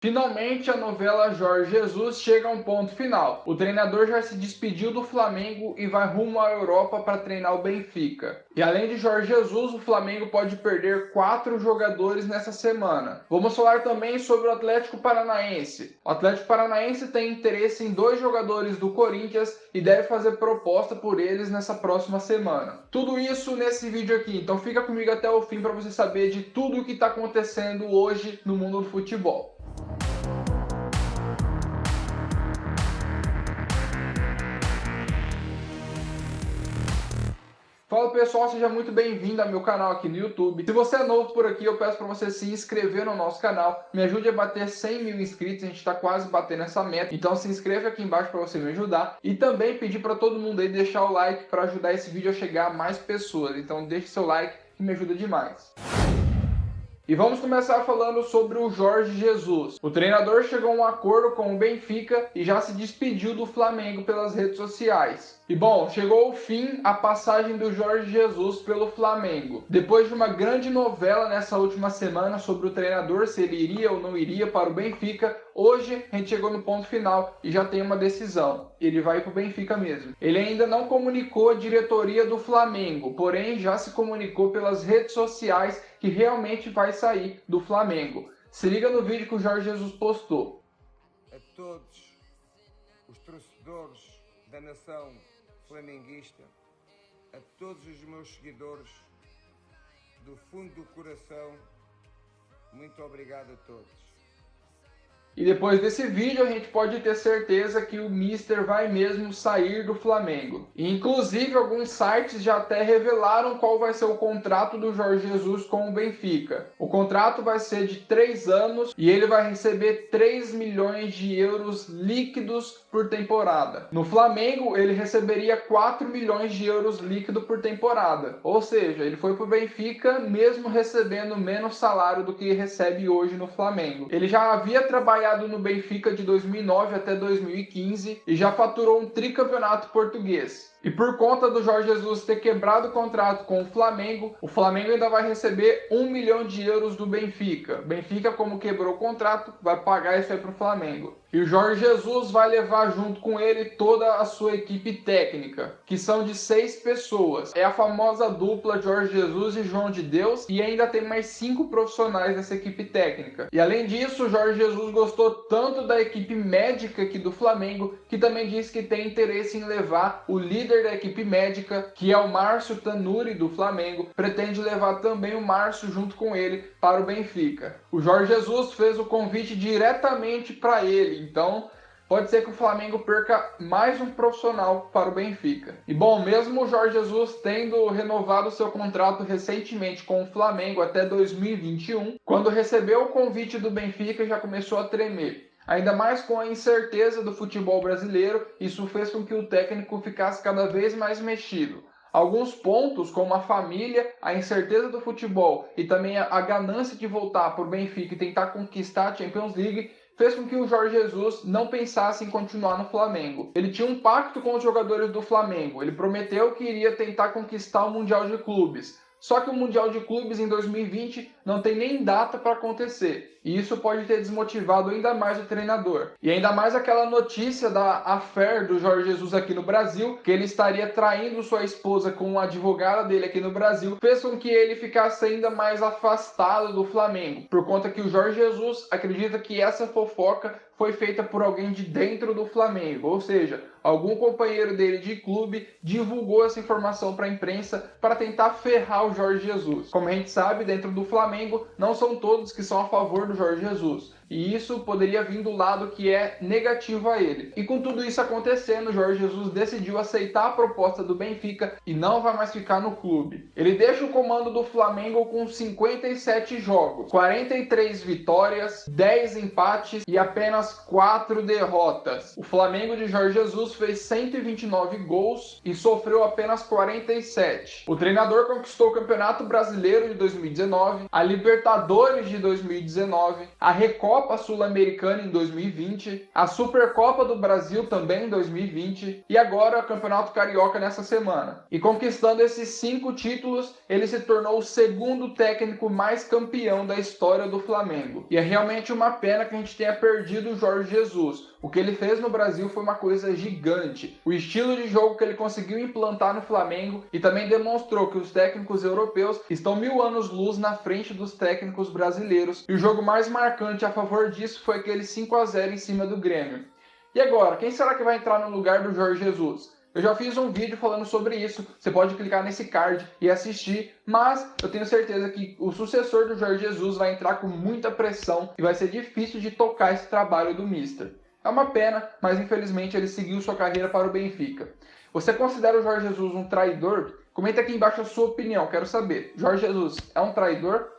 Finalmente, a novela Jorge Jesus chega a um ponto final. O treinador já se despediu do Flamengo e vai rumo à Europa para treinar o Benfica. E além de Jorge Jesus, o Flamengo pode perder 4 jogadores nessa semana. Vamos falar também sobre o Atlético Paranaense. O Atlético Paranaense tem interesse em 2 jogadores do Corinthians e deve fazer proposta por eles nessa próxima semana. Tudo isso nesse vídeo aqui, então fica comigo até o fim para você saber de tudo o que está acontecendo hoje no mundo do futebol. Fala pessoal, seja muito bem-vindo ao meu canal aqui no YouTube. Se você é novo por aqui, eu peço para você se inscrever no nosso canal. Me ajude a bater 100 mil inscritos, a gente está quase batendo essa meta. Então se inscreve aqui embaixo para você me ajudar. E também pedir para todo mundo aí deixar o like para ajudar esse vídeo a chegar a mais pessoas. Então deixe seu like que me ajuda demais. E vamos começar falando sobre o Jorge Jesus. O treinador chegou a um acordo com o Benfica e já se despediu do Flamengo pelas redes sociais. E bom, chegou ao fim a passagem do Jorge Jesus pelo Flamengo. Depois de uma grande novela nessa última semana sobre o treinador, se ele iria ou não iria para o Benfica, hoje a gente chegou no ponto final e já tem uma decisão. Ele vai para o Benfica mesmo. Ele ainda não comunicou a diretoria do Flamengo, porém já se comunicou pelas redes sociais que realmente vai sair do Flamengo. Se liga no vídeo que o Jorge Jesus postou. A todos os torcedores da nação flamenguista, a todos os meus seguidores, do fundo do coração, muito obrigado a todos. E depois desse vídeo a gente pode ter certeza que o Mister vai mesmo sair do Flamengo. E, inclusive alguns sites já até revelaram qual vai ser o contrato do Jorge Jesus com o Benfica. O contrato vai ser de 3 anos e ele vai receber 3 milhões de euros líquidos por temporada. No Flamengo ele receberia 4 milhões de euros líquidos por temporada. Ou seja, ele foi para o Benfica mesmo recebendo menos salário do que recebe hoje no Flamengo. Ele já havia trabalhado no Benfica de 2009 até 2015 e já faturou um tricampeonato português. E por conta do Jorge Jesus ter quebrado o contrato com o Flamengo ainda vai receber 1 milhão de euros do Benfica. Benfica, como quebrou o contrato, vai pagar isso aí para o Flamengo. E o Jorge Jesus vai levar junto com ele toda a sua equipe técnica, que são de 6 pessoas. É a famosa dupla Jorge Jesus e João de Deus, e ainda tem mais 5 profissionais dessa equipe técnica. E além disso, o Jorge Jesus gostou tanto da equipe médica aqui do Flamengo, que também diz que tem interesse em levar o líder da equipe médica, que é o Márcio Tanuri do Flamengo, pretende levar também o Márcio junto com ele para o Benfica. O Jorge Jesus fez o convite diretamente para ele, então pode ser que o Flamengo perca mais um profissional para o Benfica. E bom, mesmo o Jorge Jesus tendo renovado seu contrato recentemente com o Flamengo até 2021, quando recebeu o convite do Benfica já começou a tremer. Ainda mais com a incerteza do futebol brasileiro, isso fez com que o técnico ficasse cada vez mais mexido. Alguns pontos, como a família, a incerteza do futebol e também a ganância de voltar para o Benfica e tentar conquistar a Champions League, fez com que o Jorge Jesus não pensasse em continuar no Flamengo. Ele tinha um pacto com os jogadores do Flamengo, ele prometeu que iria tentar conquistar o Mundial de Clubes. Só que o Mundial de Clubes em 2020 não tem nem data para acontecer. E isso pode ter desmotivado ainda mais o treinador. E ainda mais aquela notícia da affair do Jorge Jesus aqui no Brasil, que ele estaria traindo sua esposa com uma advogada dele aqui no Brasil, fez com que ele ficasse ainda mais afastado do Flamengo. Por conta que o Jorge Jesus acredita que essa fofoca foi feita por alguém de dentro do Flamengo. Ou seja, algum companheiro dele de clube divulgou essa informação para a imprensa para tentar ferrar o Jorge Jesus. Como a gente sabe, dentro do Flamengo, não são todos que são a favor do Jorge Jesus. E isso poderia vir do lado que é negativo a ele. E com tudo isso acontecendo, Jorge Jesus decidiu aceitar a proposta do Benfica e não vai mais ficar no clube. Ele deixa o comando do Flamengo com 57 jogos, 43 vitórias, 10 empates e apenas 4 derrotas. O Flamengo de Jorge Jesus fez 129 gols e sofreu apenas 47. O treinador conquistou o Campeonato Brasileiro de 2019, a Libertadores de 2019, a Recopa Copa Sul-Americana em 2020, a Supercopa do Brasil também em 2020 e agora o Campeonato Carioca nessa semana. E conquistando esses 5 títulos, ele se tornou o segundo técnico mais campeão da história do Flamengo. E é realmente uma pena que a gente tenha perdido o Jorge Jesus. O que ele fez no Brasil foi uma coisa gigante. O estilo de jogo que ele conseguiu implantar no Flamengo e também demonstrou que os técnicos europeus estão 1000 anos-luz na frente dos técnicos brasileiros. E o jogo mais marcante a favor disso foi aquele 5-0 em cima do Grêmio. E agora, quem será que vai entrar no lugar do Jorge Jesus? Eu já fiz um vídeo falando sobre isso, você pode clicar nesse card e assistir, mas eu tenho certeza que o sucessor do Jorge Jesus vai entrar com muita pressão e vai ser difícil de tocar esse trabalho do Mister. É uma pena, mas infelizmente ele seguiu sua carreira para o Benfica. Você considera o Jorge Jesus um traidor? Comenta aqui embaixo a sua opinião, quero saber. Jorge Jesus é um traidor?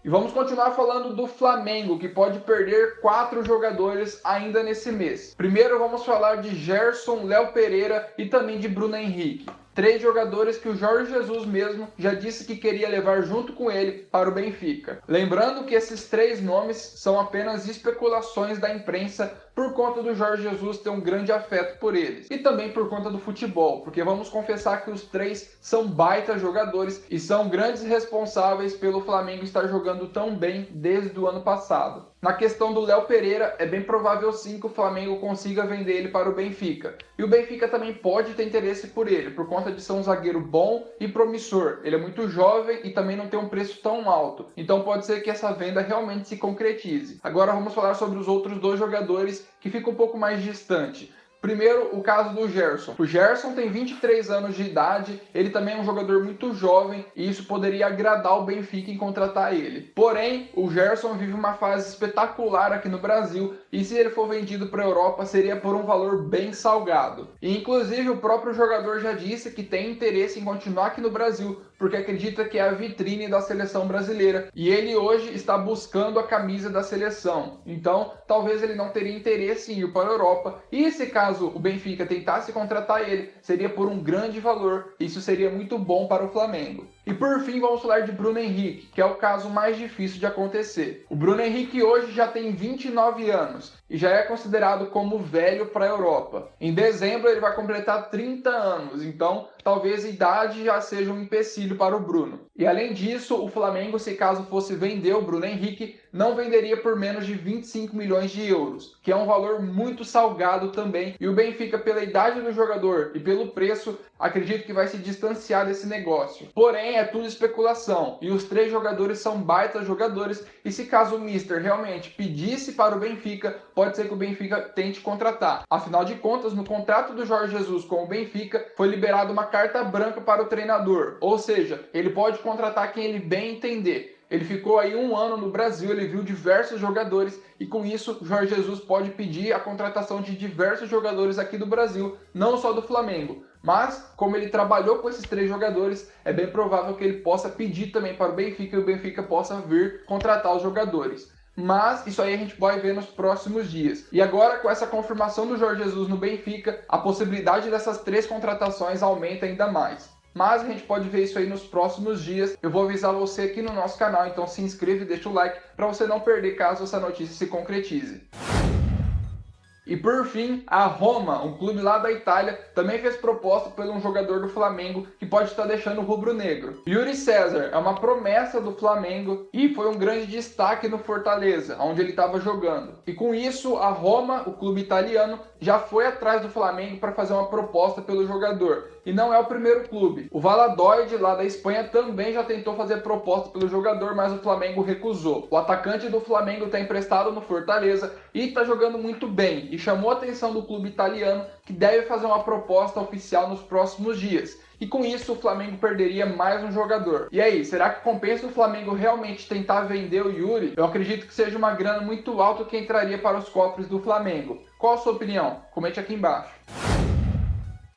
E vamos continuar falando do Flamengo, que pode perder 4 jogadores ainda nesse mês. Primeiro vamos falar de Gerson, Léo Pereira e também de Bruno Henrique. 3 jogadores que o Jorge Jesus mesmo já disse que queria levar junto com ele para o Benfica. Lembrando que esses 3 nomes são apenas especulações da imprensa por conta do Jorge Jesus ter um grande afeto por eles. E também por conta do futebol, porque vamos confessar que os 3 são baita jogadores e são grandes responsáveis pelo Flamengo estar jogando tão bem desde o ano passado. Na questão do Léo Pereira, é bem provável sim que o Flamengo consiga vender ele para o Benfica. E o Benfica também pode ter interesse por ele, por conta de ser um zagueiro bom e promissor. Ele é muito jovem e também não tem um preço tão alto. Então pode ser que essa venda realmente se concretize. Agora vamos falar sobre os outros 2 jogadores que ficam um pouco mais distante. Primeiro, o caso do Gerson. O Gerson tem 23 anos de idade, ele também é um jogador muito jovem e isso poderia agradar o Benfica em contratar ele. Porém, o Gerson vive uma fase espetacular aqui no Brasil e se ele for vendido para a Europa seria por um valor bem salgado. E inclusive o próprio jogador já disse que tem interesse em continuar aqui no Brasil porque acredita que é a vitrine da seleção brasileira e ele hoje está buscando a camisa da seleção. Então, talvez ele não teria interesse em ir para a Europa e se caso o Benfica tentasse contratar ele, seria por um grande valor. Isso seria muito bom para o Flamengo. E por fim, vamos falar de Bruno Henrique, que é o caso mais difícil de acontecer. O Bruno Henrique hoje já tem 29 anos e já é considerado como velho para a Europa. Em dezembro ele vai completar 30 anos, então talvez a idade já seja um empecilho para o Bruno. E além disso, o Flamengo, se caso fosse vender o Bruno Henrique, não venderia por menos de 25 milhões de euros, que é um valor muito salgado também. E o Benfica, pela idade do jogador e pelo preço, acredito que vai se distanciar desse negócio. Porém, é tudo especulação. E os 3 jogadores são baita jogadores. E se caso o Mister realmente pedisse para o Benfica, pode ser que o Benfica tente contratar. Afinal de contas, no contrato do Jorge Jesus com o Benfica, foi liberada uma carta branca para o treinador. Ou seja, ele pode contratar quem ele bem entender. Ele ficou aí 1 ano no Brasil, ele viu diversos jogadores e com isso o Jorge Jesus pode pedir a contratação de diversos jogadores aqui do Brasil, não só do Flamengo. Mas, como ele trabalhou com esses 3 jogadores, é bem provável que ele possa pedir também para o Benfica e o Benfica possa vir contratar os jogadores. Mas isso aí a gente vai ver nos próximos dias. E agora, com essa confirmação do Jorge Jesus no Benfica, a possibilidade dessas 3 contratações aumenta ainda mais. Mas a gente pode ver isso aí nos próximos dias. Eu vou avisar você aqui no nosso canal, então se inscreva e deixa o like para você não perder caso essa notícia se concretize. E por fim, a Roma, um clube lá da Itália, também fez proposta por um jogador do Flamengo que pode estar deixando o rubro-negro. Yuri César é uma promessa do Flamengo e foi um grande destaque no Fortaleza, onde ele estava jogando. E com isso, a Roma, o clube italiano, já foi atrás do Flamengo para fazer uma proposta pelo jogador. E não é o primeiro clube. O Valladolid, lá da Espanha, também já tentou fazer proposta pelo jogador, mas o Flamengo recusou. O atacante do Flamengo está emprestado no Fortaleza e está jogando muito bem. E chamou a atenção do clube italiano, que deve fazer uma proposta oficial nos próximos dias. E com isso o Flamengo perderia mais um jogador. E aí, será que compensa o Flamengo realmente tentar vender o Yuri? Eu acredito que seja uma grana muito alta que entraria para os cofres do Flamengo. Qual a sua opinião? Comente aqui embaixo.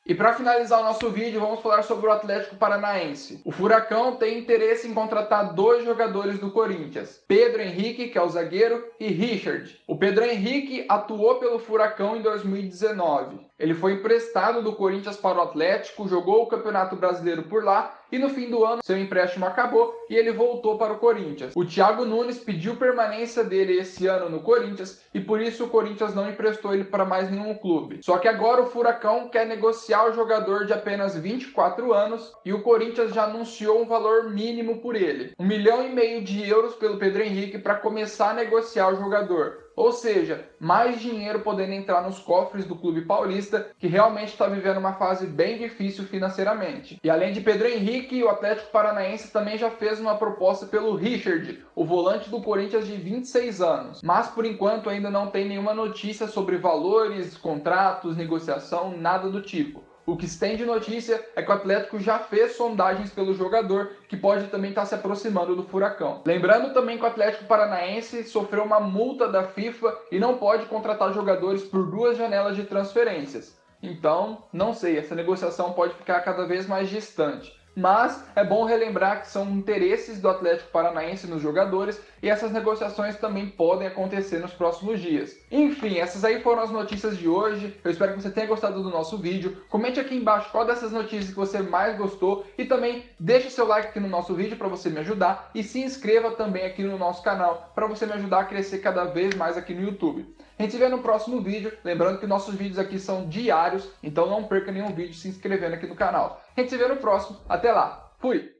E para finalizar o nosso vídeo, vamos falar sobre o Atlético Paranaense. O Furacão tem interesse em contratar 2 jogadores do Corinthians, Pedro Henrique, que é o zagueiro, e Richard. O Pedro Henrique atuou pelo Furacão em 2019 Ele foi emprestado do Corinthians para o Atlético, jogou o Campeonato Brasileiro por lá e no fim do ano seu empréstimo acabou e ele voltou para o Corinthians. O Thiago Nunes pediu permanência dele esse ano no Corinthians e por isso o Corinthians não emprestou ele para mais nenhum clube. Só que agora o Furacão quer negociar o jogador de apenas 24 anos e o Corinthians já anunciou um valor mínimo por ele. 1,5 milhão de euros pelo Pedro Henrique para começar a negociar o jogador. Ou seja, mais dinheiro podendo entrar nos cofres do clube paulista, que realmente está vivendo uma fase bem difícil financeiramente. E além de Pedro Henrique, o Atlético Paranaense também já fez uma proposta pelo Richard, o volante do Corinthians de 26 anos. Mas por enquanto ainda não tem nenhuma notícia sobre valores, contratos, negociação, nada do tipo. O que se tem de notícia é que o Atlético já fez sondagens pelo jogador, que pode também estar se aproximando do Furacão. Lembrando também que o Atlético Paranaense sofreu uma multa da FIFA e não pode contratar jogadores por 2 janelas de transferências. Então, não sei, essa negociação pode ficar cada vez mais distante. Mas é bom relembrar que são interesses do Atlético Paranaense nos jogadores e essas negociações também podem acontecer nos próximos dias. Enfim, essas aí foram as notícias de hoje. Eu espero que você tenha gostado do nosso vídeo. Comente aqui embaixo qual dessas notícias que você mais gostou e também deixe seu like aqui no nosso vídeo para você me ajudar e se inscreva também aqui no nosso canal para você me ajudar a crescer cada vez mais aqui no YouTube. A gente se vê no próximo vídeo, lembrando que nossos vídeos aqui são diários, então não perca nenhum vídeo se inscrevendo aqui no canal. A gente se vê no próximo, até lá, fui!